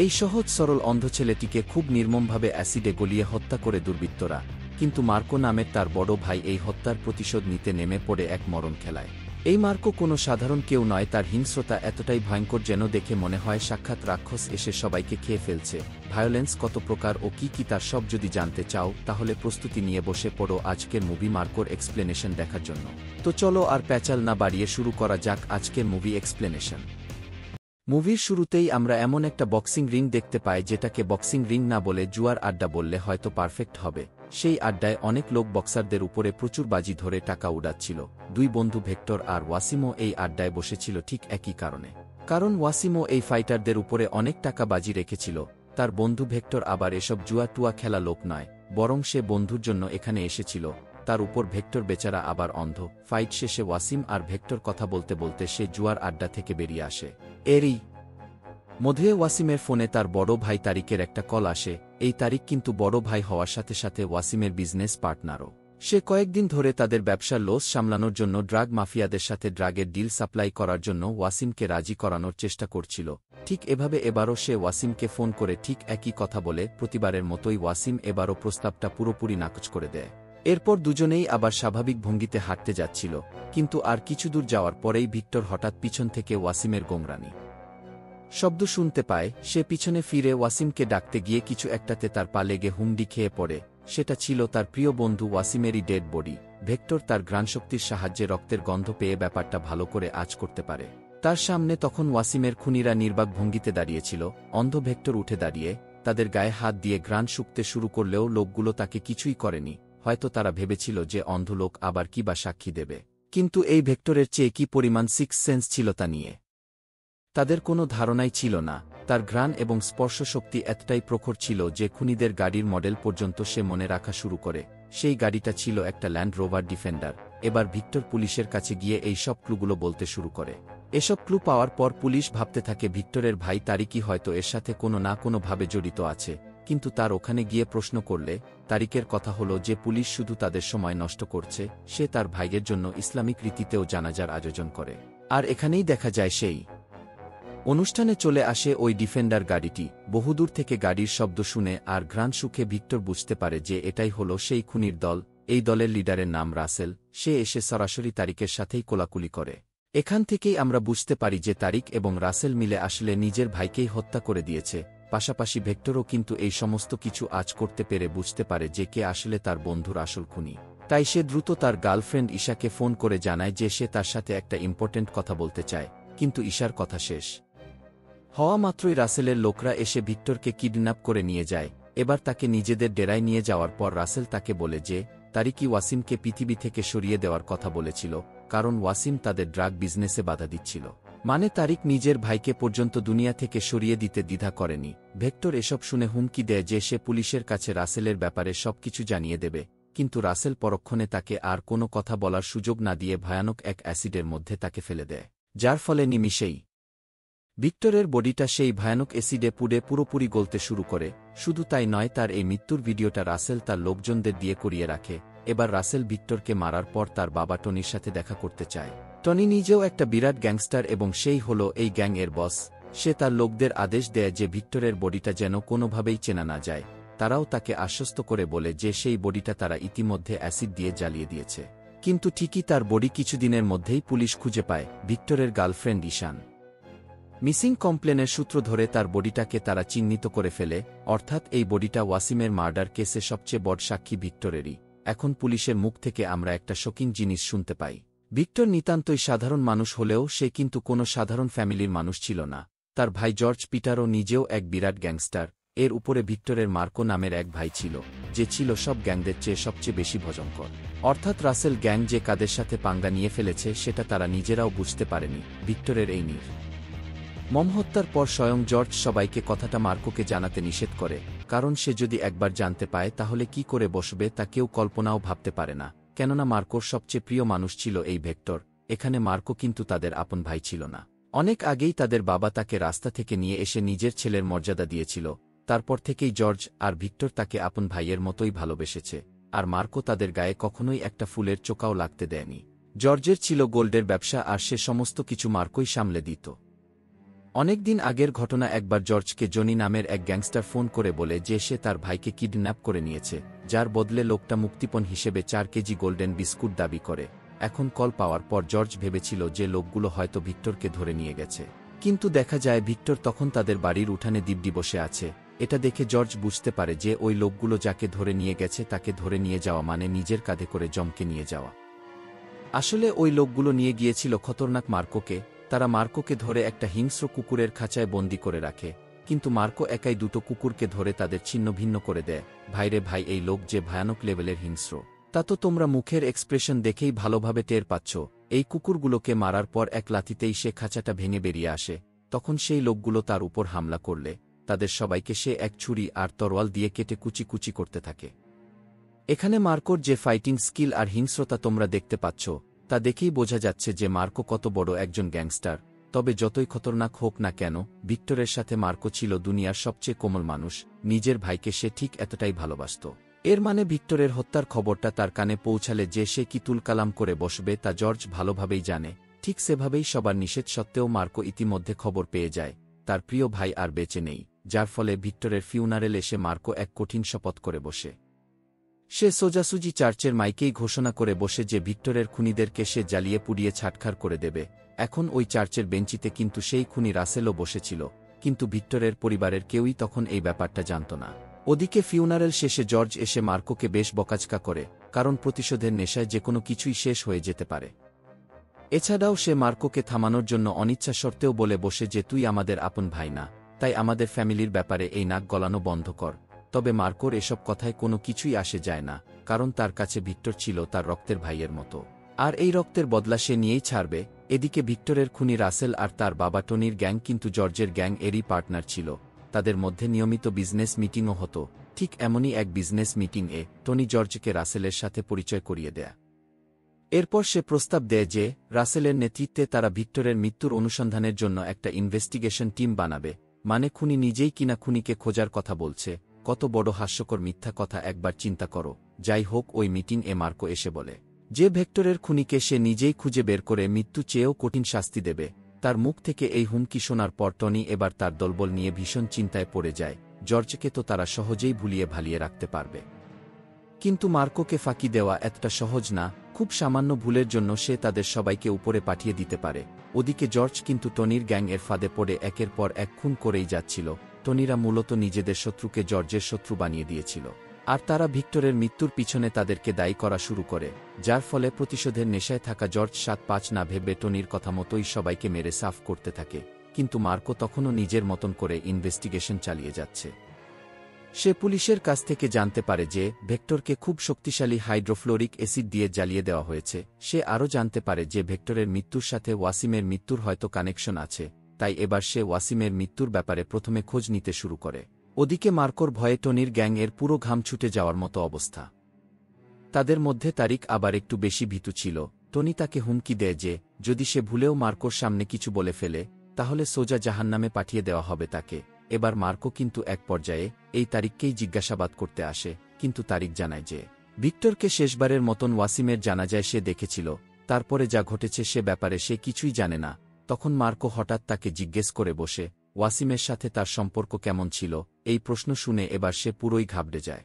এই সহজ সরল অন্ধ ছেলেটিকে খুব নির্মমভাবে অ্যাসিডে গলিয়ে হত্যা করে দুর্বৃত্তরা, কিন্তু মার্কো নামের তার বড় ভাই এই হত্যার প্রতিশোধ নিতে নেমে পড়ে এক মরণ খেলায়। এই মার্কো কোনো সাধারণ কেউ নয়, তার হিংস্রতা এতটাই ভয়ঙ্কর যেন দেখে মনে হয় সাক্ষাৎ রাক্ষস এসে সবাইকে খেয়ে ফেলছে। ভায়োলেন্স কত প্রকার ও কি কি তার সব যদি জানতে চাও তাহলে প্রস্তুতি নিয়ে বসে পড়ো আজকের মুভি মার্কোর এক্সপ্লেনেশন দেখার জন্য। তো চলো আর প্যাচাল না বাড়িয়ে শুরু করা যাক আজকের মুভি এক্সপ্লেনেশন। মুভির শুরুতেই আমরা এমন একটা বক্সিং রিং দেখতে পাই, যেটাকে বক্সিং রিং না বলে জুয়ার আড্ডা বললে হয়তো পারফেক্ট হবে। সেই আড্ডায় অনেক লোক বক্সারদের উপরে প্রচুর বাজি ধরে টাকা উড়াচ্ছিল। দুই বন্ধু ভেক্টর আর ওয়াসিমও এই আড্ডায় বসেছিল ঠিক একই কারণে। কারণ ওয়াসিমও এই ফাইটারদের উপরে অনেক টাকা বাজি রেখেছিল। তার বন্ধু ভেক্টর আবার এসব জুয়া টুয়া খেলা লোক নয়, বরং সে বন্ধুর জন্য এখানে এসেছিল। তার উপর ভেক্টর বেচারা আবার অন্ধ। ফাইট শেষে ওয়াসিম আর ভেক্টর কথা বলতে বলতে সে জুয়ার আড্ডা থেকে বেরিয়ে আসে। এরই মধ্যে ওয়াসিমের ফোনে তার বড় ভাই তারিকের একটা কল আসে। এই তারিক কিন্তু বড় ভাই হওয়ার সাথে সাথে ওয়াসিমের বিজনেস পার্টনারও। সে কয়েকদিন ধরে তাদের ব্যবসার লস সামলানোর জন্য ড্রাগ মাফিয়াদের সাথে ড্রাগের ডিল সাপ্লাই করার জন্য ওয়াসিমকে রাজি করানোর চেষ্টা করছিল। ঠিক এভাবে এবারও সে ওয়াসিমকে ফোন করে ঠিক একই কথা বলে। প্রতিবারের মতোই ওয়াসিম এবারও প্রস্তাবটা পুরোপুরি নাকচ করে দেয়। এরপর দুজনেই আবার স্বাভাবিক ভঙ্গিতে হাঁটতে যাচ্ছিল, কিন্তু আর কিছু দূর যাওয়ার পরেই ভিক্টর হঠাৎ পিছন থেকে ওয়াসিমের গোংরানি শব্দ শুনতে পায়। সে পিছনে ফিরে ওয়াসিমকে ডাকতে গিয়ে কিছু একটাতে তার পা লেগে হুমড়ি খেয়ে পড়ে। সেটা ছিল তার প্রিয় বন্ধু ওয়াসিমেরই ডেড বডি। ভেক্টর তার ঘ্রাণশক্তির সাহায্যে রক্তের গন্ধ পেয়ে ব্যাপারটা ভালো করে আঁচ করতে পারে। তার সামনে তখন ওয়াসিমের খুনিরা নির্বাক ভঙ্গিতে দাঁড়িয়েছিল। অন্ধ ভেক্টর উঠে দাঁড়িয়ে তাদের গায়ে হাত দিয়ে ঘ্রাণ শুঁকতে শুরু করলেও লোকগুলো তাকে কিছুই করেনি। হয়তো তারা ভেবেছিল যে অন্ধ লোক আবার কি বা সাক্ষী দেবে, কিন্তু এই ভেক্টরের চেয়ে কি পরিমাণ সিক্স সেন্স ছিল তা নিয়ে তাদের কোনো ধারণাই ছিল না। তার ঘ্রাণ এবং স্পর্শ শক্তি এতটাই প্রখর ছিল যে খুনিদের গাড়ির মডেল পর্যন্ত সে মনে রাখা শুরু করে। সেই গাড়িটা ছিল একটা ল্যান্ড রোভার ডিফেন্ডার। এবার ভিক্টর পুলিশের কাছে গিয়ে এই সব ক্লুগুলো বলতে শুরু করে। এসব ক্লু পাওয়ার পর পুলিশ ভাবতে থাকে ভিক্টরের ভাই তারিকই হয়তো এর সাথে কোনো না কোনোভাবে জড়িত আছে। কিন্তু তার ওখানে গিয়ে প্রশ্ন করলে তারিকের কথা হলো যে পুলিশ শুধু তাদের সময় নষ্ট করছে। সে তার ভাইয়ের জন্য ইসলামিক রীতিতেও জানাজার আয়োজন করে। আর এখানেই দেখা যায় সেই অনুষ্ঠানে চলে আসে ওই ডিফেন্ডার গাড়িটি। বহুদূর থেকে গাড়ির শব্দ শুনে আর ঘ্রাণ সুখে ভিক্টর বুঝতে পারে যে এটাই হলো সেই খুনির দল। এই দলের লিডারের নাম রাসেল। সে এসে সরাসরি তারিকের সাথেই কোলাকুলি করে। এখান থেকেই আমরা বুঝতে পারি যে তারিক এবং রাসেল মিলে আসলে নিজের ভাইকেই হত্যা করে দিয়েছে। পাশাপাশি ভেক্টরও কিন্তু এই সমস্ত কিছু আঁচ করতে পেরে বুঝতে পারে যে কে আসলে তার বন্ধুর আসল খুনি। তাই সে দ্রুত তার গার্লফ্রেন্ড ঈশাকে ফোন করে জানায় যে সে তার সাথে একটা ইম্পর্টেন্ট কথা বলতে চায়। কিন্তু ঈশার কথা শেষ হওয়া মাত্রই রাসেলের লোকরা এসে ভিক্টরকে কিডন্যাপ করে নিয়ে যায়। এবার তাকে নিজেদের ডেরায় নিয়ে যাওয়ার পর রাসেল তাকে বলে যে তারিকই ওয়াসিমকে পৃথিবী থেকে সরিয়ে দেওয়ার কথা বলেছিল, কারণ ওয়াসিম তাদের ড্রাগ বিজনেসে বাধা দিচ্ছিল। মানে তারিক নিজের ভাইকে পর্যন্ত দুনিয়া থেকে সরিয়ে দিতে দ্বিধা করেনি। ভেক্টর এসব শুনে হুমকি দেয় যে সে পুলিশের কাছে রাসেলের ব্যাপারে সবকিছু জানিয়ে দেবে। কিন্তু রাসেল পরক্ষণে তাকে আর কোনো কথা বলার সুযোগ না দিয়ে ভয়ানক এক অ্যাসিডের মধ্যে তাকে ফেলে দেয়, যার ফলে নিমিষেই ভিক্টরের বডিটা সেই ভয়ানক অ্যাসিডে পুড়ে পুরোপুরি গলতে শুরু করে। শুধু তাই নয়, তার এই মৃত্যুর ভিডিওটা রাসেল তার লোকজনদের দিয়ে করিয়ে রাখে। এবার রাসেল ভিক্টরকে মারার পর তার বাবা টনির সাথে দেখা করতে চায়। টনি নিজেও একটা বিরাট গ্যাংস্টার এবং সেই হলো এই গ্যাং এর বস। সে তার লোকদের আদেশ দেয় যে ভিক্টরের বডিটা যেন কোনোভাবেই চেনা না যায়। তারাও তাকে আশ্বস্ত করে বলে যে সেই বডিটা তারা ইতিমধ্যে অ্যাসিড দিয়ে জ্বালিয়ে দিয়েছে। কিন্তু ঠিকই তার বডি কিছুদিনের মধ্যেই পুলিশ খুঁজে পায়। ভিক্টরের গার্লফ্রেন্ড ঈশান মিসিং কমপ্লেনের সূত্র ধরে তার বডিটাকে তারা চিহ্নিত করে ফেলে। অর্থাৎ এই বডিটা ওয়াসিমের মার্ডার কেসে সবচেয়ে বড় সাক্ষী ভিক্টরেরই। এখন পুলিশের মুখ থেকে আমরা একটা শকিং জিনিস শুনতে পাই। ভিক্টর নিতান্তই সাধারণ মানুষ হলেও সে কিন্তু কোনো সাধারণ ফ্যামিলির মানুষ ছিল না। তার ভাই জর্জ পিটারও নিজেও এক বিরাট গ্যাংস্টার। এর উপরে ভিক্টরের মার্কো নামের এক ভাই ছিল, যে ছিল সব গ্যাংদের চেয়ে সবচেয়ে বেশি ভয়ঙ্কর। অর্থাৎ রাসেল গ্যাং যে কাদের সাথে পাঙ্গা নিয়ে ফেলেছে সেটা তারা নিজেরাও বুঝতে পারেনি। ভিক্টরের এই মম হত্যার পর স্বয়ং জর্জ সবাইকে কথাটা মার্কোকে জানাতে নিষেধ করে, কারণ সে যদি একবার জানতে পায় তাহলে কি করে বসবে তা কেউ কল্পনাও ভাবতে পারে না। কেননা মার্কোর সবচেয়ে প্রিয় মানুষ ছিল এই ভেক্টর। এখানে মার্কো কিন্তু তাদের আপন ভাই ছিল না। অনেক আগেই তাদের বাবা তাকে রাস্তা থেকে নিয়ে এসে নিজের ছেলের মর্যাদা দিয়েছিল। তারপর থেকেই জর্জ আর ভিক্টর তাকে আপন ভাইয়ের মতোই ভালোবেসেছে। আর মার্কো তাদের গায়ে কখনোই একটা ফুলের চোকাও লাগতে দেয়নি। জর্জের ছিল গোল্ডের ব্যবসা আর সে সমস্ত কিছু মার্কোই সামলে দিত। অনেকদিন আগের ঘটনা। একবার জর্জকে জনি নামের এক গ্যাংস্টার ফোন করে বলে যে সে তার ভাইকে কিডন্যাপ করে নিয়েছে, যার বদলে লোকটা মুক্তিপণ হিসেবে 4 কেজি গোল্ডেন বিস্কুট দাবি করে। এখন কল পাওয়ার পর জর্জ ভেবেছিল যে লোকগুলো হয়তো ভিক্টরকে ধরে নিয়ে গেছে, কিন্তু দেখা যায় ভিক্টর তখন তাদের বাড়ির উঠানে দিব্যি বসে আছে। এটা দেখে জর্জ বুঝতে পারে যে ওই লোকগুলো যাকে ধরে নিয়ে গেছে তাকে ধরে নিয়ে যাওয়া মানে নিজের কাঁধে করে জমকে নিয়ে যাওয়া। আসলে ওই লোকগুলো নিয়ে গিয়েছিল খতরনাক মার্কোকে। তারা মার্কোকে ধরে একটা হিংস্র কুকুরের খাঁচায় বন্দি করে রাখে, কিন্তু মার্কো একাই 2টো কুকুরকে ধরে তাদের ছিন্ন ভিন্ন করে দেয়। ভাইরে ভাই, এই লোক যে ভয়ানক লেভেলের হিংস্র তা তো তোমরা মুখের এক্সপ্রেশন দেখেই ভালোভাবে টের পাচ্ছ। এই কুকুরগুলোকে মারার পর এক লাথিতেই সে খাঁচাটা ভেঙে বেরিয়ে আসে। তখন সেই লোকগুলো তার উপর হামলা করলে তাদের সবাইকে সে এক ছুরি আর তরোয়াল দিয়ে কেটে কুচি কুচি করতে থাকে। এখানে মার্কোর যে ফাইটিং স্কিল আর হিংস্রতা তোমরা দেখতে পাচ্ছ, তা দেখেই বোঝা যাচ্ছে যে মার্কো কত বড় একজন গ্যাংস্টার। তবে যতই খতরনাক হোক না কেন, ভিক্টরের সাথে মার্কো ছিল দুনিয়ার সবচেয়ে কোমল মানুষ। নিজের ভাইকে সে ঠিক এতটাই ভালোবাসত। এর মানে ভিক্টরের হত্যার খবরটা তার কানে পৌঁছালে যে সে কি তুলকালাম করে বসবে তা জর্জ ভালোভাবেই জানে। ঠিক সেভাবেই সবার নিষেধ সত্ত্বেও মার্কো ইতিমধ্যে খবর পেয়ে যায় তার প্রিয় ভাই আর বেঁচে নেই, যার ফলে ভিক্টরের ফিউনারেল এসে মার্কো এক কঠিন শপথ করে বসে। সে সোজাসুজি চার্চের মাইকেই ঘোষণা করে বসে যে ভিক্টরের খুনিদেরকে সে জ্বালিয়ে পুড়িয়ে ছাটখার করে দেবে। এখন ওই চার্চের বেঞ্চিতে কিন্তু সেই খুনি রাসেলও বসেছিল, কিন্তু ভিক্টরের পরিবারের কেউই তখন এই ব্যাপারটা জানত না। ওদিকে ফিউনারেল শেষে জর্জ এসে মার্কোকে বেশ বকাঝকা করে, কারণ প্রতিশোধের নেশায় যেকোনো কিছুই শেষ হয়ে যেতে পারে। এছাড়াও সে মার্কোকে থামানোর জন্য অনিচ্ছা সত্ত্বেও বলে বসে যে তুই আমাদের আপন ভাই না, তাই আমাদের ফ্যামিলির ব্যাপারে এই নাক গলানো বন্ধ কর। তবে মার্কোর এসব কথায় কোনো কিছুই আসে যায় না, কারণ তার কাছে ভিক্টর ছিল তার রক্তের ভাইয়ের মতো, আর এই রক্তের বদলা সে নিয়েই ছাড়বে। এদিকে ভিক্টরের খুনি রাসেল আর তার বাবা টনির গ্যাং কিন্তু জর্জের গ্যাং এরই পার্টনার ছিল। তাদের মধ্যে নিয়মিত বিজনেস মিটিংও হতো। ঠিক এমনই এক বিজনেস মিটিংয়ে টনি জর্জকে রাসেলের সাথে পরিচয় করিয়ে দেয়। এরপর সে প্রস্তাব দেয় যে রাসেলের নেতৃত্বে তারা ভিক্টরের মৃত্যুর অনুসন্ধানের জন্য একটা ইনভেস্টিগেশন টিম বানাবে। মানে খুনি নিজেই কিনা খুনিকে খোঁজার কথা বলছে। কত বড় হাস্যকর মিথ্যা কথা একবার চিন্তা করো। যাই হোক, ওই মিটিং-এ মার্কো এসে বলে যে ভিক্টরের খুনিকে সে নিজেই খুঁজে বের করে মৃত্যু চেয়েও কঠিন শাস্তি দেবে। তার মুখ থেকে এই হুমকি শোনার পর টনি এবার তার দলবল নিয়ে ভীষণ চিন্তায় পড়ে যায়। জর্জকে তো তারা সহজেই ভুলিয়ে ভালিয়ে রাখতে পারবে, কিন্তু মার্কোকে ফাঁকি দেওয়া এতটা সহজ না। খুব সামান্য ভুলের জন্য সে তাদের সবাইকে উপরে পাঠিয়ে দিতে পারে। ওদিকে জর্জ কিন্তু টনির গ্যাং এর ফাঁদে পড়ে একের পর এক খুন করেই যাচ্ছিল। টনিরা মূলত নিজেদের শত্রুকে জর্জের শত্রু বানিয়ে দিয়েছিল, আর তারা ভিক্টরের মৃত্যুর পিছনে তাদেরকে দায়ী করা শুরু করে, যার ফলে প্রতিশোধের নেশায় থাকা জর্জ 7-5 না ভেবে টনির কথা মতোই সবাইকে মেরে সাফ করতে থাকে। কিন্তু মার্কো তখনও নিজের মতন করে ইনভেস্টিগেশন চালিয়ে যাচ্ছে। সে পুলিশের কাছ থেকে জানতে পারে যে ভেক্টরকে খুব শক্তিশালী হাইড্রোফ্লোরিক অ্যাসিড দিয়ে জ্বালিয়ে দেওয়া হয়েছে। সে আরও জানতে পারে যে ভেক্টরের মৃত্যুর সাথে ওয়াসিমের মৃত্যুর হয়তো কানেকশন আছে, তাই এবার সে ওয়াসিমের মৃত্যুর ব্যাপারে প্রথমে খোঁজ নিতে শুরু করে। ওদিকে মার্কোর ভয়ে টনির গ্যাং এর পুরো ঘাম ছুটে যাওয়ার মতো অবস্থা। তাদের মধ্যে তারিক আবার একটু বেশি ভীতু ছিল। টনি তাকে হুমকি দেয় যে যদি সে ভুলেও মার্কোর সামনে কিছু বলে ফেলে তাহলে সোজা জাহান্নামে পাঠিয়ে দেওয়া হবে তাকে। এবার মার্কো কিন্তু এক পর্যায়ে এই তারিককেই জিজ্ঞাসাবাদ করতে আসে, কিন্তু তারিক জানায় যে ভিক্টরকে শেষবারের মতন ওয়াসিমের জানাজায় সে দেখেছিল, তারপরে যা ঘটেছে সে ব্যাপারে সে কিছুই জানে না। তখন মার্কো হঠাৎ তাকে জিজ্ঞেস করে বসে ওয়াসিমের সাথে তার সম্পর্ক কেমন ছিল। এই প্রশ্ন শুনে এবার সে পুরোই ঘাবড়ে যায়।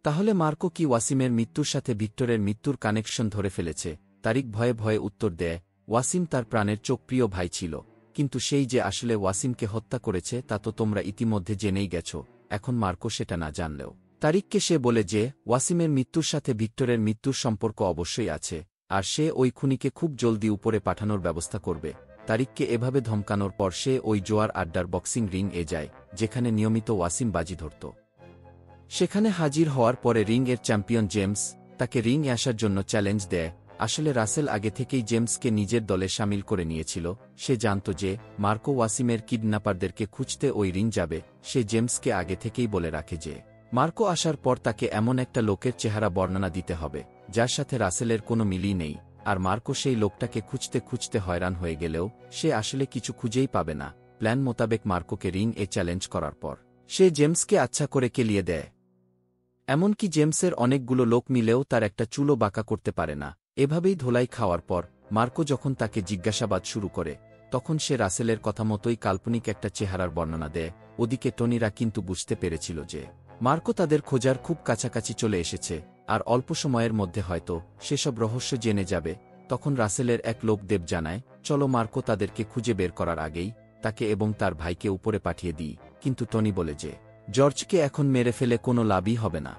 তাহলে মার্কো কি ওয়াসিমের মৃত্যুর সাথে ভিক্টরের মৃত্যুর কানেকশন ধরে ফেলেছে? তারিক ভয়ে ভয়ে উত্তর দেয়, ওয়াসিম তার প্রাণের চোখ প্রিয় ভাই ছিল, কিন্তু সেই যে আসলে ওয়াসিমকে হত্যা করেছে তা তো তোমরা ইতিমধ্যে জেনেই গেছ। এখন মার্কো সেটা না জানলেও তারিককে সে বলে যে ওয়াসিমের মৃত্যুর সাথে ভিক্টরের মৃত্যুর সম্পর্ক অবশ্যই আছে, আর সে ওই খুনিকে খুব জলদি উপরে পাঠানোর ব্যবস্থা করবে। তারিককে এভাবে ধমকানোর পর সে ওই জোয়ার আড্ডার বক্সিং রিং-এ যায়, যেখানে নিয়মিত ওয়াসিম বাজি ধরত। সেখানে হাজির হওয়ার পরে রিং-এর চ্যাম্পিয়ন জেমস তাকে রিং-এ আসার জন্য চ্যালেঞ্জ দেয়। আসলে রাসেল আগে থেকেই জেমসকে নিজের দলে শামিল করে নিয়েছিল। সে জানত যে মার্কো ওয়াসিমের কিডন্যাপারদেরকে খুঁজতে ওই রিং যাবে। সে জেমসকে আগে থেকেই বলে রাখে যে মার্কো আসার পর তাকে এমন একটা লোকের চেহারা বর্ণনা দিতে হবে যার সাথে রাসেলের কোনো মিলই নেই। আর মার্কো সেই লোকটাকে খুঁজতে খুঁজতে হয়রান হয়ে গেলেও সে আসলে কিছু খুঁজেই পাবে না। প্ল্যান মোতাবেক মার্কোকে রিং-এ চ্যালেঞ্জ করার পর সে জেমসকে আচ্ছা করে কেলিয়ে দেয়। এমনকি জেমসের অনেকগুলো লোক মিলেও তার একটা চুলও বাঁকা করতে পারে না। এভাবেই ধোলাই খাওয়ার পর মার্কো যখন তাকে জিজ্ঞাসাবাদ শুরু করে তখন সে রাসেলের কথা মতোই কাল্পনিক একটা চেহারার বর্ণনা দেয়। ওদিকে টনিরা কিন্তু বুঝতে পেরেছিল যে মার্কো তাদের খোঁজার খুব কাছাকাছি চলে এসেছে, আর অল্প সময়ের মধ্যে হয়তো সেসব রহস্য জেনে যাবে। তখন রাসেলের এক লোক দেব জানায়, চলো মার্কো তাদেরকে খুঁজে বের করার আগেই তাকে এবং তার ভাইকে উপরে পাঠিয়ে দিই। কিন্তু টনি বলে যে জর্জকে এখন মেরে ফেলে কোনো লাভই হবে না,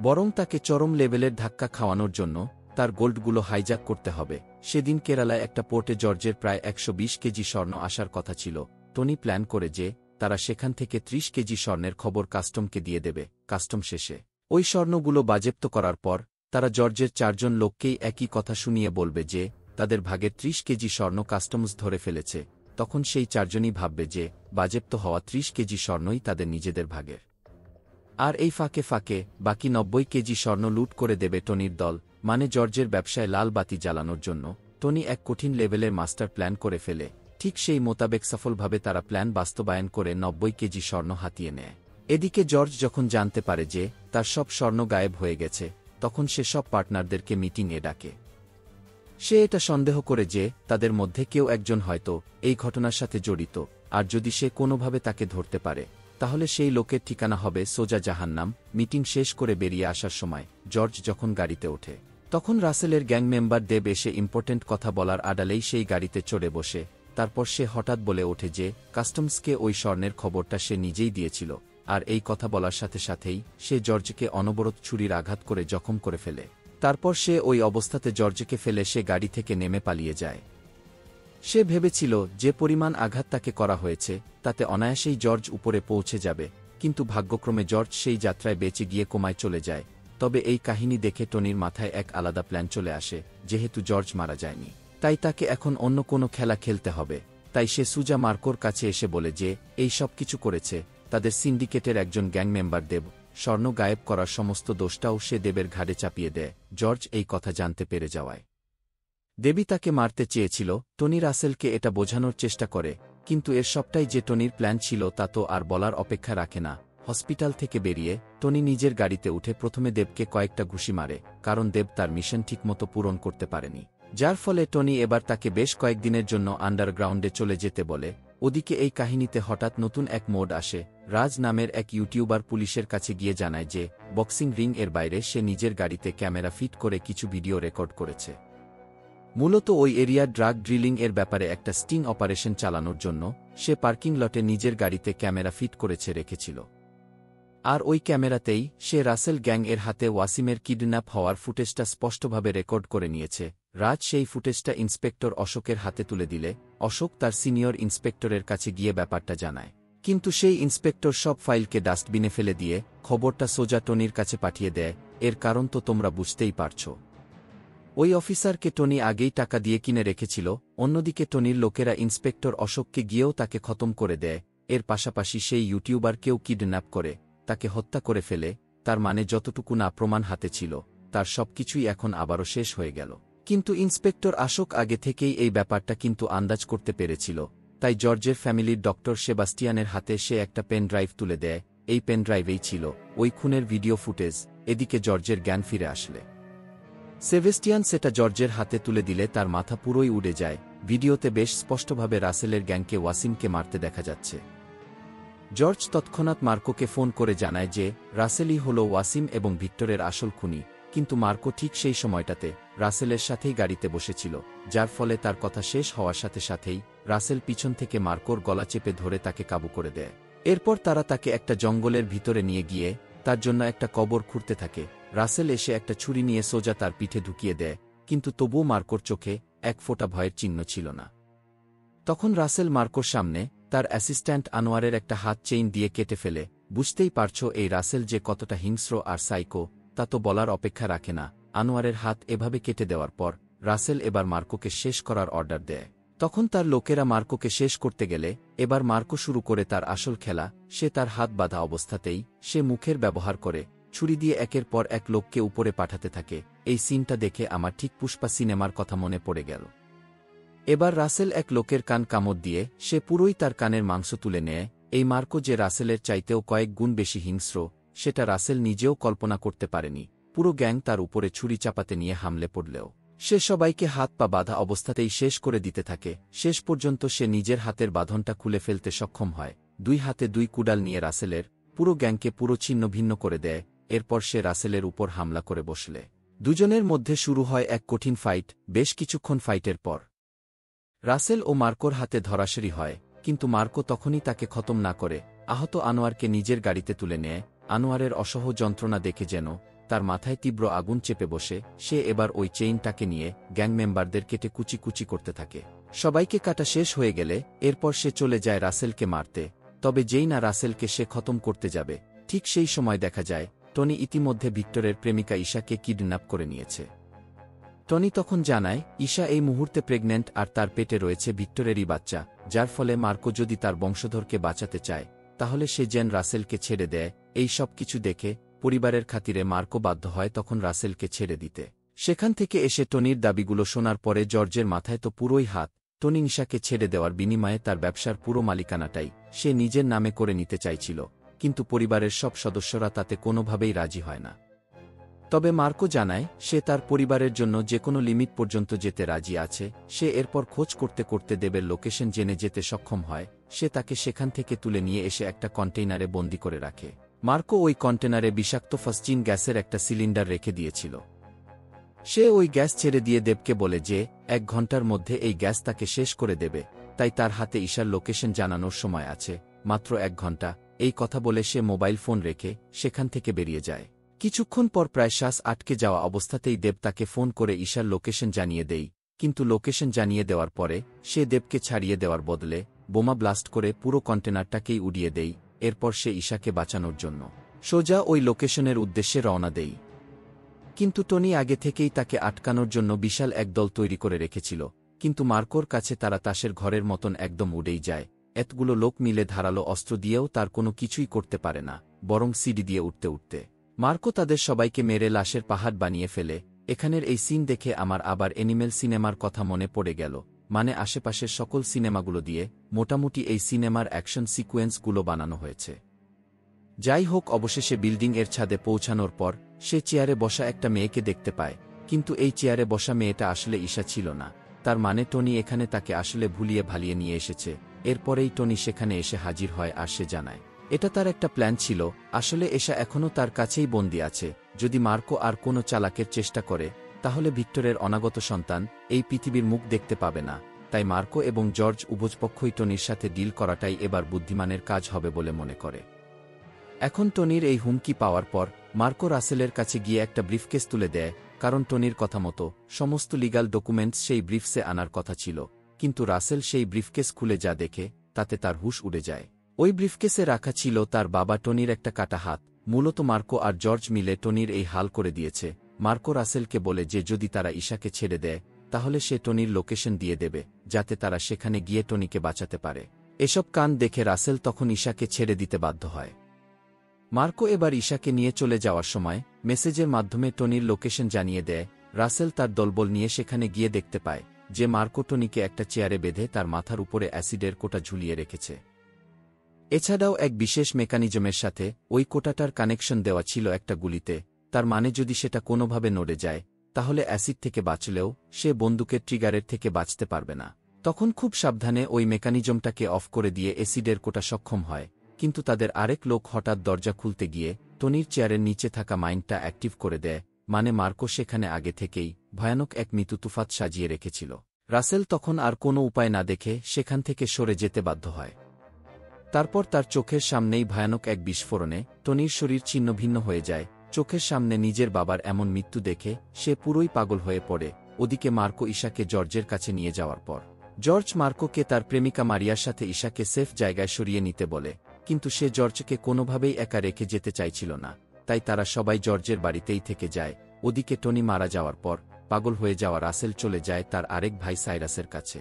বরং তাকে চরম লেভেলের ধাক্কা খাওয়ানোর জন্য তার গোল্ডগুলো হাইজ্যাক করতে হবে। সেদিন কেরালায় একটা পোর্টে জর্জের প্রায় 120 কেজি স্বর্ণ আসার কথা ছিল। টনি প্ল্যান করে যে তারা সেখান থেকে 30 কেজি স্বর্ণের খবর কাস্টমকে দিয়ে দেবে। কাস্টম শেষে ওই স্বর্ণগুলো বাজেপ্ত করার পর তারা জর্জের 4 জন লোককেই একই কথা শুনিয়ে বলবে যে তাদের ভাগের 30 কেজি স্বর্ণ কাস্টমস ধরে ফেলেছে। তখন সেই 4 জনই ভাববে যে বাজেপ্ত হওয়া 30 কেজি স্বর্ণই তাদের নিজেদের ভাগের। আর এই ফাঁকে ফাঁকে বাকি 90 কেজি স্বর্ণ লুট করে দেবে টনির দল, মানে জর্জের ব্যবসায় লাল বাতি জ্বালানোর জন্য টনি এক কঠিন লেভেলের মাস্টার প্ল্যান করে ফেলে। ঠিক সেই মোতাবেক সফলভাবে তারা প্ল্যান বাস্তবায়ন করে 90 কেজি স্বর্ণ হাতিয়ে নেয়। এদিকে জর্জ যখন জানতে পারে যে তার সব স্বর্ণ গায়েব হয়ে গেছে, তখন সে সব পার্টনারদেরকে মিটিংয়ে ডাকে। সে এটা সন্দেহ করে যে তাদের মধ্যে কেউ একজন হয়তো এই ঘটনার সাথে জড়িত, আর যদি সে কোনোভাবে তাকে ধরতে পারে তাহলে সেই লোকের ঠিকানা হবে সোজা জাহান্নাম। মিটিং শেষ করে বেরিয়ে আসার সময় জর্জ যখন গাড়িতে ওঠে, তখন রাসেলের গ্যাং মেম্বার দেব এসে ইম্পর্টেন্ট কথা বলার আড়ালেই সেই গাড়িতে চড়ে বসে। তারপর সে হঠাৎ বলে ওঠে যে কাস্টমসকে ওই স্বর্ণের খবরটা সে নিজেই দিয়েছিল, আর এই কথা বলার সাথে সাথেই সে জর্জকে অনবরত ছুরির আঘাত করে জখম করে ফেলে। তারপর সে ওই অবস্থাতে জর্জকে ফেলে সে গাড়ি থেকে নেমে পালিয়ে যায়। সে ভেবেছিল যে পরিমাণ আঘাত তাকে করা হয়েছে তাতে অনায়াসেই জর্জ উপরে পৌঁছে যাবে, কিন্তু ভাগ্যক্রমে জর্জ সেই যাত্রায় বেঁচে গিয়ে কোমায় চলে যায়। তবে এই কাহিনী দেখে টনির মাথায় এক আলাদা প্ল্যান চলে আসে। যেহেতু জর্জ মারা যায়নি, তাই তাকে এখন অন্য কোনো খেলা খেলতে হবে। তাই সে সুজা মার্কোর কাছে এসে বলে যে এই সব কিছু করেছে তাদের সিন্ডিকেটের একজন গ্যাং মেম্বার দেব। স্বর্ণ গায়েব করার সমস্ত দোষটাও সে দেবের ঘাড়ে চাপিয়ে দেয়। জর্জ এই কথা জানতে পেরে যাওয়ায় দেবী তাকে মারতে চেয়েছিল। টনি রাসেলকে এটা বোঝানোর চেষ্টা করে, কিন্তু এর সবটাই যে টনির প্ল্যান ছিল তা তো আর বলার অপেক্ষা রাখে না। হসপিটাল থেকে বেরিয়ে টনি নিজের গাড়িতে উঠে প্রথমে দেবকে কয়েকটা ঘুষি মারে, কারণ দেব তার মিশন ঠিকমতো পূরণ করতে পারেনি, যার ফলে টনি এবার তাকে বেশ কয়েকদিনের জন্য আন্ডারগ্রাউন্ডে চলে যেতে বলে। ওদিকে এই কাহিনীতে হঠাৎ নতুন এক মোড আসে। রাজ নামের এক ইউটিউবার পুলিশের কাছে গিয়ে জানায় যে বক্সিং রিং এর বাইরে সে নিজের গাড়িতে ক্যামেরা ফিট করে কিছু ভিডিও রেকর্ড করেছে। মূলত ওই এরিয়া ড্রাগ ড্রিলিং এর ব্যাপারে একটা স্টিং অপারেশন চালানোর জন্য সে পার্কিং লটে নিজের গাড়িতে ক্যামেরা ফিট করেছে রেখেছিল। আর ওই ক্যামেরাতেই সে রাসেল গ্যাং এর হাতে ওয়াসিমের কিডন্যাপ হওয়ার ফুটেজটা স্পষ্টভাবে রেকর্ড করে নিয়েছে। রাজ সেই ফুটেজটা ইন্সপেক্টর অশোকের হাতে তুলে দিলে অশোক তার সিনিয়র ইন্সপেক্টরের কাছে গিয়ে ব্যাপারটা জানায়, কিন্তু সেই ইন্সপেক্টর সব ফাইলকে ডাস্টবিনে ফেলে দিয়ে খবরটা সোজা টনির কাছে পাঠিয়ে দেয়। এর কারণ তো তোমরা বুঝতেই পারছ, ওই অফিসারকে টনি আগেই টাকা দিয়ে কিনে রেখেছিল। অন্যদিকে টনির লোকেরা ইন্সপেক্টর অশোককে গিয়েও তাকে খতম করে দেয়। এর পাশাপাশি সেই ইউটিউবারকেও কিডন্যাপ করে তাকে হত্যা করে ফেলে। তার মানে যতটুকু না প্রমাণ হাতে ছিল তার সবকিছুই এখন আবারও শেষ হয়ে গেল। কিন্তু ইন্সপেক্টর অশোক আগে থেকেই এই ব্যাপারটা কিন্তু আন্দাজ করতে পেরেছিল। তাই জর্জের ফ্যামিলির ডক্টর সেবাস্টিয়ানের হাতে সে একটা পেন ড্রাইভ তুলে দেয়। এই পেন ড্রাইভেই ছিল ওই খুনের ভিডিও ফুটেজ। এদিকে জর্জের জ্ঞান ফিরে আসলে সেবাস্টিয়ান সেটা জর্জের হাতে তুলে দিলে তার মাথা পুরোই উড়ে যায়। ভিডিওতে বেশ স্পষ্টভাবে রাসেলের গ্যাংকে ওয়াসিমকে মারতে দেখা যাচ্ছে। জর্জ তৎক্ষণাৎ মার্কোকে ফোন করে জানায় যে রাসেলই হল ওয়াসিম এবং ভিক্টরের আসল খুনি। কিন্তু মার্কো ঠিক সেই সময়টাতে রাসেলের সাথেই গাড়িতে বসেছিল, যার ফলে তার কথা শেষ হওয়ার সাথে সাথেই রাসেল পিছন থেকে মার্কোর গলা চেপে ধরে তাকে কাবু করে দেয়। এরপর তারা তাকে একটা জঙ্গলের ভিতরে নিয়ে গিয়ে তার জন্য একটা কবর খুঁড়তে থাকে। রাসেল এসে একটা ছুরি নিয়ে সোজা তার পিঠে ঢুকিয়ে দেয়, কিন্তু তবুও মার্কোর চোখে এক ফোঁটা ভয়ের চিহ্ন ছিল না। তখন রাসেল মার্কোর সামনে তার অ্যাসিস্ট্যান্ট আনোয়ারের একটা হাত চেইন দিয়ে কেটে ফেলে। বুঝতেই পারছ এই রাসেল যে কতটা হিংস্র আর সাইকো, তা তো বলার অপেক্ষা রাখে না। আনোয়ারের হাত এভাবে কেটে দেওয়ার পর রাসেল এবার মার্কোকে শেষ করার অর্ডার দেয়। তখন তার লোকেরা মার্কোকে শেষ করতে গেলে এবার মার্কো শুরু করে তার আসল খেলা। সে তার হাত বাঁধা অবস্থাতেই সে মুখের ব্যবহার করে ছুরি দিয়ে একের পর এক লোককে উপরে পাঠাতে থাকে। এই সিনটা দেখে আমার ঠিক পুষ্পা সিনেমার কথা মনে পড়ে গেল। এবার রাসেল এক লোকের কান কামড় দিয়ে সে পুরোই তার কানের মাংস তুলে নেয়। এই মার্কো যে রাসেলের চাইতেও কয়েক গুণ বেশি হিংস্র সেটা রাসেল নিজেও কল্পনা করতে পারেনি। পুরো গ্যাং তার উপরে ছুরি চাপাতে নিয়ে হামলে পড়লেও সে সবাইকে হাত পা বাঁধা অবস্থাতেই শেষ করে দিতে থাকে। শেষ পর্যন্ত সে নিজের হাতের বাঁধনটা খুলে ফেলতে সক্ষম হয়। 2 হাতে 2 কুড়াল নিয়ে রাসেলের পুরো গ্যাংকে পুরো ছিন্ন ভিন্ন করে দেয়। এরপর সে রাসেলের উপর হামলা করে বসলে দুজনের মধ্যে শুরু হয় এক কঠিন ফাইট। বেশ কিছুক্ষণ ফাইটের পর রাসেল ও মার্কোর হাতে ধরাশারি হয়, কিন্তু মার্কো তখনই তাকে খতম না করে আহত আনোয়ারকে নিজের গাড়িতে তুলে নেয়। আনোয়ারের অসহ্য যন্ত্রণা দেখে যেন তার মাথায় তীব্র আগুন চেপে বসে। সে এবার ওই চেইনটাকে নিয়ে গ্যাং মেম্বারদের কেটে কুচি কুচি করতে থাকে। সবাইকে কাটা শেষ হয়ে গেলে এরপর সে চলে যায় রাসেলকে মারতে। তবে যেই না রাসেলকে সে খতম করতে যাবে, ঠিক সেই সময় দেখা যায় টনি ইতিমধ্যে ভিক্টরের প্রেমিকা ঈশাকে কিডন্যাপ করে নিয়েছে। টনি তখন জানায় ঈশা এই মুহূর্তে প্রেগন্যান্ট আর তার পেটে রয়েছে ভিক্টরেরই বাচ্চা, যার ফলে মার্কো যদি তার বংশধরকে বাঁচাতে চায় তাহলে সে যেন রাসেলকে ছেড়ে দেয়। এই সব কিছু দেখে পরিবারের খাতিরে মার্কো বাধ্য হয় তখন রাসেলকে ছেড়ে দিতে। সেখান থেকে এসে টনির দাবিগুলো শোনার পরে জর্জের মাথায় তো পুরোই হাত। টনি ঈশাকে ছেড়ে দেওয়ার বিনিময়ে তার ব্যবসার পুরো মালিকানাটাই সে নিজের নামে করে নিতে চাইছিল, কিন্তু পরিবারের সব সদস্যরা তাতে কোনোভাবেই রাজি হয় না। তবে মার্কো জানায় সে তার পরিবারের জন্য যে কোনো লিমিট পর্যন্ত যেতে রাজি আছে। সে এরপর খোঁজ করতে করতে দেবের লোকেশন জেনে যেতে সক্ষম হয়। সে তাকে সেখান থেকে তুলে নিয়ে এসে একটা কন্টেইনারে বন্দি করে রাখে। মার্কো ওই কন্টেনারে বিষাক্ত ফসজিন গ্যাসের একটা সিলিন্ডার রেখে দিয়েছিল। সে ওই গ্যাস ছেড়ে দিয়ে দেবকে বলে যে 1 ঘন্টার মধ্যে এই গ্যাস তাকে শেষ করে দেবে, তাই তার হাতে ঈশার লোকেশন জানানোর সময় আছে মাত্র 1 ঘন্টা। এই কথা বলে সে মোবাইল ফোন রেখে সেখান থেকে বেরিয়ে যায়। কিছুক্ষণ পর প্রায় শ্বাস আটকে যাওয়া অবস্থাতেই দেব তাকে ফোন করে ঈশার লোকেশন জানিয়ে দেয়, কিন্তু লোকেশন জানিয়ে দেওয়ার পরে সে দেবকে ছাড়িয়ে দেওয়ার বদলে বোমা ব্লাস্ট করে পুরো কন্টেনারটাকেই উড়িয়ে দেয়। এরপর সে ঈশাকে বাঁচানোর জন্য সোজা ওই লোকেশনের উদ্দেশ্যে রওনা দেয়। কিন্তু টনি আগে থেকেই তাকে আটকানোর জন্য বিশাল এক দল তৈরি করে রেখেছিল, কিন্তু মার্কোর কাছে তারা তাসের ঘরের মতন একদম উড়েই যায়। এতগুলো লোক মিলে ধারালো অস্ত্র দিয়েও তার কোনো কিছুই করতে পারে না, বরং সিঁড়ি দিয়ে উঠতে উঠতে মার্কো তাদের সবাইকে মেরে লাশের পাহাড় বানিয়ে ফেলে। এখানের এই সিন দেখে আমার আবার অ্যানিমেল সিনেমার কথা মনে পড়ে গেল। মানে আশেপাশের সকল সিনেমাগুলো দিয়ে মোটামুটি এই সিনেমার অ্যাকশন সিকোয়েন্সগুলো বানানো হয়েছে। যাই হোক, অবশেষে বিল্ডিং এর ছাদে পৌঁছানোর পর সে চেয়ারে বসা একটা মেয়েকে দেখতে পায়, কিন্তু এই চেয়ারে বসা মেয়েটা আসলে ঈশা ছিল না। তার মানে টনি এখানে তাকে আসলে ভুলিয়ে ভালিয়ে নিয়ে এসেছে। এরপরেই টনি সেখানে এসে হাজির হয় আর সে জানায় এটা তার একটা প্ল্যান ছিল। আসলে ঈশা এখনও তার কাছেই বন্দী আছে। যদি মার্কো আর কোনো চালাকের চেষ্টা করে তাহলে ভিক্টরের অনাগত সন্তান এই পৃথিবীর মুখ দেখতে পাবে না। তাই মার্কো এবং জর্জ উভয়পক্ষই টনির সাথে ডিল করাটাই এবার বুদ্ধিমানের কাজ হবে বলে মনে করে। এখন টনির এই হুমকি পাওয়ার পর মার্কো রাসেলের কাছে গিয়ে একটা ব্রিফকেস তুলে দেয়, কারণ টনির কথা মতো সমস্ত লিগ্যাল ডকুমেন্টস সেই ব্রিফসে আনার কথা ছিল। কিন্তু রাসেল সেই ব্রিফকেস খুলে যা দেখে তাতে তার হুঁশ উড়ে যায়। ওই ব্রিফকেসে রাখা ছিল তার বাবা টনির একটা কাটা হাত। মূলত মার্কো আর জর্জ মিলে টনির এই হাল করে দিয়েছে। মার্কো রাসেলকে বলে যে যদি তারা ঈশাকে ছেড়ে দেয় তাহলে সে টনির লোকেশন দিয়ে দেবে, যাতে তারা সেখানে গিয়ে টনিকে বাঁচাতে পারে। এসব কান দেখে রাসেল তখন ঈশাকে ছেড়ে দিতে বাধ্য হয়। মার্কো এবার ঈশাকে নিয়ে চলে যাওয়ার সময় মেসেজের মাধ্যমে টনির লোকেশন জানিয়ে দেয়। রাসেল তার দলবল নিয়ে সেখানে গিয়ে দেখতে পায় যে মার্কো টনিকে একটা চেয়ারে বেঁধে তার মাথার উপরে অ্যাসিডের কোটা ঝুলিয়ে রেখেছে। এছাড়াও এক বিশেষ মেকানিজমের সাথে ওই কোটাটার কানেকশন দেওয়া ছিল একটা গুলিতে। তার মানে যদি সেটা কোনোভাবে নড়ে যায় তাহলে অ্যাসিড থেকে বাঁচলেও সে বন্দুকের ট্রিগারের থেকে বাঁচতে পারবে না। তখন খুব সাবধানে ওই মেকানিজমটাকে অফ করে দিয়ে অ্যাসিডের কোটা সক্ষম হয়। কিন্তু তাদের আরেক লোক হঠাৎ দরজা খুলতে গিয়ে টনির চেয়ারের নিচে থাকা মাইন্ডটা অ্যাক্টিভ করে দেয়। মানে মার্কো সেখানে আগে থেকেই ভয়ানক এক মৃত্যু তুফাত সাজিয়ে রেখেছিল। রাসেল তখন আর কোনো উপায় না দেখে সেখান থেকে সরে যেতে বাধ্য হয়। তারপর তার চোখের সামনেই ভয়ানক এক বিস্ফোরণে টনির শরীর ছিন্নভিন্ন হয়ে যায়। চোখের সামনে নিজের বাবার এমন মৃত্যু দেখে সে পুরোই পাগল হয়ে পড়ে। ওদিকে মার্কো ঈশাকে জর্জের কাছে নিয়ে যাওয়ার পর জর্জ মার্কোকে তার প্রেমিকা মারিয়ার সাথে ঈশাকে সেফ জায়গায় সরিয়ে নিতে বলে, কিন্তু সে জর্জকে কোনোভাবেই একা রেখে যেতে চাইছিল না। তাই তারা সবাই জর্জের বাড়িতেই থেকে যায়। ওদিকে টনি মারা যাওয়ার পর পাগল হয়ে যাওয়া রাসেল চলে যায় তার আরেক ভাই সাইরাসের কাছে।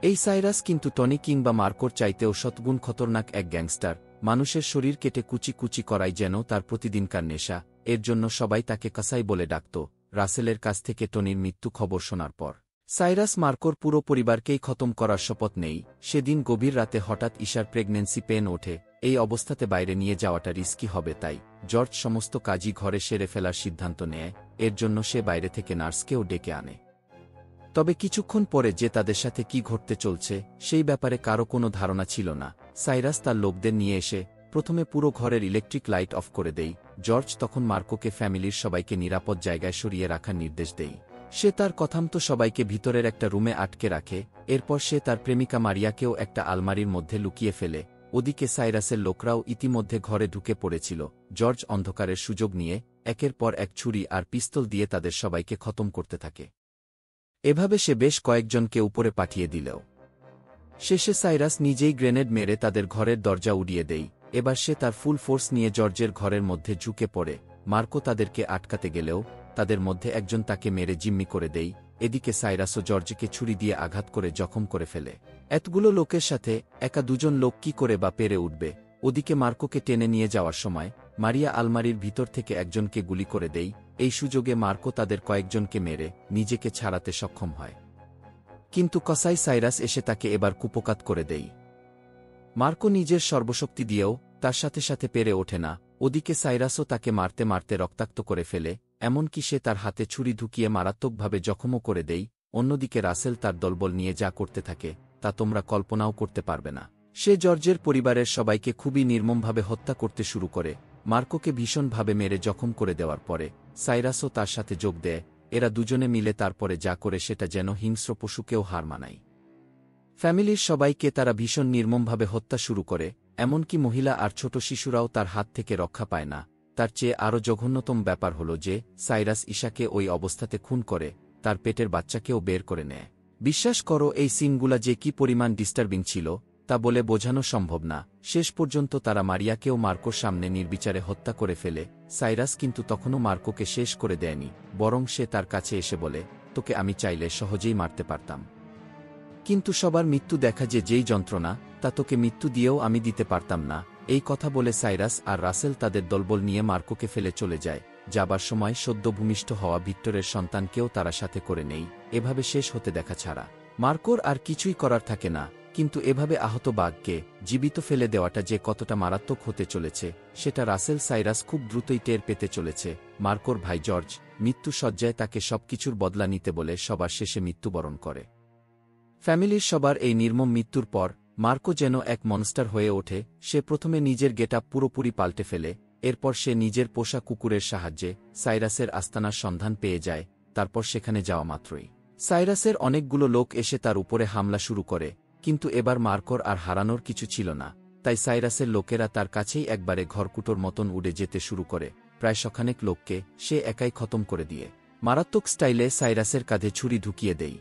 এই সাইরাস কিন্তু টনি কিংবা মার্কোর চাইতেও শতগুণ খতরনাক এক গ্যাংস্টার। মানুষের শরীর কেটে কুচি কুচি করাই যেন তার প্রতিদিনকার নেশা। এর জন্য সবাই তাকে কাসাই বলে ডাকত। রাসেলের কাছ থেকে টনির মৃত্যু খবর শোনার পর সাইরাস মার্কোর পুরো পরিবারকেই খতম করার শপথ নেই। সেদিন গভীর রাতে হঠাৎ ঈশার প্রেগন্যান্সি পেন ওঠে। এই অবস্থাতে বাইরে নিয়ে যাওয়াটা রিস্কি হবে, তাই জর্জ সমস্ত কাজই ঘরে সেরে ফেলার সিদ্ধান্ত নেয়। এর জন্য সে বাইরে থেকে নার্সকেও ডেকে আনে। তবে কিছুক্ষণ পরে যে তাদের সাথে কি ঘটতে চলছে সেই ব্যাপারে কারও কোনো ধারণা ছিল না। সাইরাস তার লোকদের নিয়ে এসে প্রথমে পুরো ঘরের ইলেকট্রিক লাইট অফ করে দেয়। জর্জ তখন মার্কোকে ফ্যামিলির সবাইকে নিরাপদ জায়গায় সরিয়ে রাখার নির্দেশ দেয়। সে তার কথামতো সবাইকে ভিতরের একটা রুমে আটকে রাখে। এরপর সে তার প্রেমিকা মারিয়াকেও একটা আলমারির মধ্যে লুকিয়ে ফেলে। ওদিকে সাইরাসের লোকরাও ইতিমধ্যে ঘরে ঢুকে পড়েছিল। জর্জ অন্ধকারের সুযোগ নিয়ে একের পর এক ছুরি আর পিস্তল দিয়ে তাদের সবাইকে খতম করতে থাকে। এভাবে সে বেশ কয়েকজনকে উপরে পাঠিয়ে দিলেও শেষে সাইরাস নিজেই গ্রেনেড মেরে তাদের ঘরের দরজা উড়িয়ে দেয়। এবার সে তার ফুল ফোর্স নিয়ে জর্জের ঘরের মধ্যে ঝুঁকে পড়ে। মার্কো তাদেরকে আটকাতে গেলেও তাদের মধ্যে একজন তাকে মেরে জিম্মি করে দেয়। এদিকে সাইরাসও জর্জকে ছুরি দিয়ে আঘাত করে জখম করে ফেলে। এতগুলো লোকের সাথে একা দুজন লোক কি করে বা পেরে উঠবে। ওদিকে মার্কোকে টেনে নিয়ে যাওয়ার সময় মারিয়া আলমারির ভিতর থেকে একজনকে গুলি করে দেয়। এই সুযোগে মার্কো তাদের কয়েকজনকে মেরে নিজেকে ছাড়াতে সক্ষম হয়, কিন্তু কসাই সাইরাস এসে তাকে এবার কুপোকাত করে দেয়। মার্কো নিজের সর্বশক্তি দিয়েও তার সাথে সাথে পেরে ওঠে না। ওদিকে সাইরাসও তাকে মারতে মারতে রক্তাক্ত করে ফেলে, এমনকি সে তার হাতে ছুরি ঢুকিয়ে মারাত্মকভাবে জখমও করে দেয়। অন্যদিকে রাসেল তার দলবল নিয়ে যা করতে থাকে তা তোমরা কল্পনাও করতে পারবে না। সে জর্জের পরিবারের সবাইকে খুবই নির্মমভাবে হত্যা করতে শুরু করে। মার্কোকে ভীষণভাবে মেরে জখম করে দেওয়ার পরে সাইরাসও তার সাথে যোগ দেয়। এরা দুজনে মিলে তারপরে যা করে সেটা যেন হিংস্র পশুকেও হার মানায়। ফ্যামিলির সবাইকে তারা ভীষণ নির্মমভাবে হত্যা শুরু করে, এমনকি মহিলা আর ছোট শিশুরাও তার হাত থেকে রক্ষা পায় না। তার চেয়ে আরও জঘন্যতম ব্যাপার হল যে সাইরাস ঈশাকে ওই অবস্থাতে খুন করে তার পেটের বাচ্চাকেও বের করে নেয়। বিশ্বাস করো এই সিনগুলা যে কি পরিমাণ ডিস্টার্বিং ছিল তা বলে বোঝানো সম্ভব না। শেষ পর্যন্ত তারা মারিয়াকেও মার্কোর সামনে নির্বিচারে হত্যা করে ফেলে। সাইরাস কিন্তু তখনও মার্কোকে শেষ করে দেয়নি, বরং সে তার কাছে এসে বলে, তোকে আমি চাইলে সহজেই মারতে পারতাম, কিন্তু সবার মৃত্যু দেখা যেই যন্ত্রণা তা তোকে মৃত্যু দিয়েও আমি দিতে পারতাম না। এই কথা বলে সাইরাস আর রাসেল তাদের দলবল নিয়ে মার্কোকে ফেলে চলে যায়। যাবার সময় সদ্য ভূমিষ্ঠ হওয়া ভিক্টরের সন্তানকেও তারা সাথে করে নেই। এভাবে শেষ হতে দেখা ছাড়া মার্কোর আর কিছুই করার থাকে না। কিন্তু এভাবে আহত বাঘকে জীবিত ফেলে দেওয়াটা যে কতটা মারাত্মক হতে চলেছে সেটা রাসেল সাইরাস খুব দ্রুতই টের পেতে চলেছে। মার্কোর ভাই জর্জ মৃত্যু সজ্জায় তাকে সবকিছুর বদলা নিতে বলে সবার শেষে মৃত্যুবরণ করে। ফ্যামিলির সবার এই নির্মম মৃত্যুর পর মার্কো যেন এক মনস্টার হয়ে ওঠে। সে প্রথমে নিজের গেটআপ পুরোপুরি পাল্টে ফেলে। এরপর সে নিজের পোষা কুকুরের সাহায্যে সাইরাসের আস্তানার সন্ধান পেয়ে যায়। তারপর সেখানে যাওয়া মাত্রই সাইরাসের অনেকগুলো লোক এসে তার উপরে হামলা শুরু করে, কিন্তু এবার মার্কোর আর হারানোর কিছু ছিল না। তাই সাইরাসের লোকেরা তার কাছেই একবারে ঘরকুটোর মতন উড়ে যেতে শুরু করে। প্রায় শখানেক লোককে সে একাই খতম করে দিয়ে মারাত্মক স্টাইলে সাইরাসের কাঁধে ছুরি ঢুকিয়ে দেয়।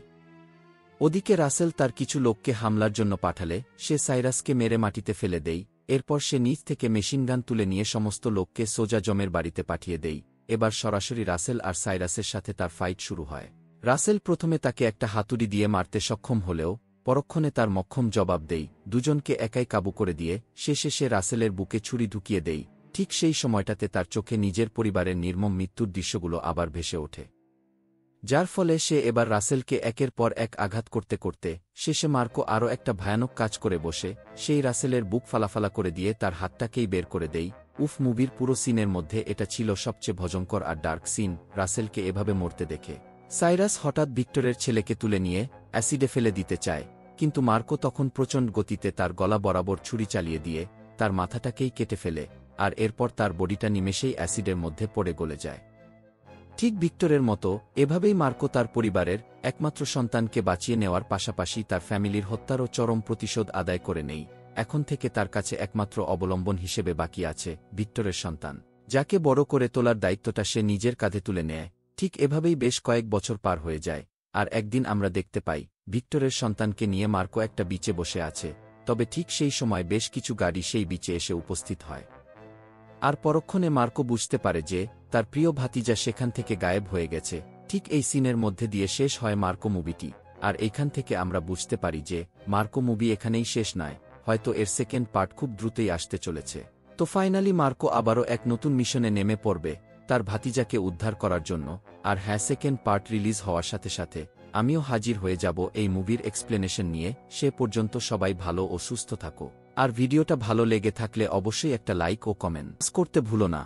ওদিকে রাসেল তার কিছু লোককে হামলার জন্য পাঠালে সে সাইরাসকে মেরে মাটিতে ফেলে দেয়। এরপর সে নিচ থেকে মেশিনগান তুলে নিয়ে সমস্ত লোককে সোজা জমের বাড়িতে পাঠিয়ে দেয়। এবার সরাসরি রাসেল আর সাইরাসের সাথে তার ফাইট শুরু হয়। রাসেল প্রথমে তাকে একটা হাতুড়ি দিয়ে মারতে সক্ষম হলেও পরক্ষণে তার মক্ষম জবাব দেয়। দুজনকে একাই কাবু করে দিয়ে শেষে সে রাসেলের বুকে ছুরি ঢুকিয়ে দেয়। ঠিক সেই সময়টাতে তার চোখে নিজের পরিবারের নির্মম মৃত্যুর দৃশ্যগুলো আবার ভেসে ওঠে, যার ফলে সে এবার রাসেলকে একের পর এক আঘাত করতে করতে শেষে মার্কো আরও একটা ভয়ানক কাজ করে বসে সেই রাসেলের বুক ফালাফালা করে দিয়ে তার হাতটাকেই বের করে দেয়। উফ, মুভির পুরো সিনের মধ্যে এটা ছিল সবচেয়ে ভয়ঙ্কর আর ডার্ক সিন। রাসেলকে এভাবে মরতে দেখে সাইরাস হঠাৎ ভিক্টরের ছেলেকে তুলে নিয়ে অ্যাসিডে ফেলে দিতে চায়, কিন্তু মার্কো তখন প্রচণ্ড গতিতে তার গলা বরাবর ছুরি চালিয়ে দিয়ে তার মাথাটাকেই কেটে ফেলে, আর এরপর তার বডিটা নিমেষেই অ্যাসিডের মধ্যে পড়ে গলে যায়। ঠিক ভিক্টরের মতো এভাবেই মার্কো তার পরিবারের একমাত্র সন্তানকে বাঁচিয়ে নেওয়ার পাশাপাশি তার ফ্যামিলির হত্যারও চরম প্রতিশোধ আদায় করে নেই। এখন থেকে তার কাছে একমাত্র অবলম্বন হিসেবে বাকি আছে ভিক্টরের সন্তান, যাকে বড় করে তোলার দায়িত্বটা সে নিজের কাঁধে তুলে নেয়। ঠিক এভাবেই বেশ কয়েক বছর পার হয়ে যায়, আর একদিন আমরা দেখতে পাই ভিক্টরের সন্তানকে নিয়ে মার্কো একটা বিচে বসে আছে। তবে ঠিক সেই সময় বেশ কিছু গাড়ি সেই বিচে এসে উপস্থিত হয়, আর পরক্ষণে মার্কো বুঝতে পারে যে তার প্রিয় ভাতিজা সেখান থেকে গায়েব হয়ে গেছে। ঠিক এই সিনের মধ্যে দিয়ে শেষ হয় মার্কো মুভিটি, আর এইখান থেকে আমরা বুঝতে পারি যে মার্কো মুভি এখানেই শেষ নয়, হয়তো এর সেকেন্ড পার্ট খুব দ্রুতই আসতে চলেছে। তো ফাইনালি মার্কো আবারও এক নতুন মিশনে নেমে পড়বে তার ভাতিজাকে উদ্ধার করার জন্য। আর হ্যাঁ, সেকেন্ড পার্ট রিলিজ হওয়ার সাথে সাথে আমিও হাজির হয়ে যাব এই মুভির এক্সপ্লেনেশন নিয়ে। সে পর্যন্ত সবাই ভালো ও সুস্থ থাকো। আর ভিডিওটা ভালো লেগে থাকলে অবশ্যই একটা লাইক ও কমেন্টস করতে ভুলো না।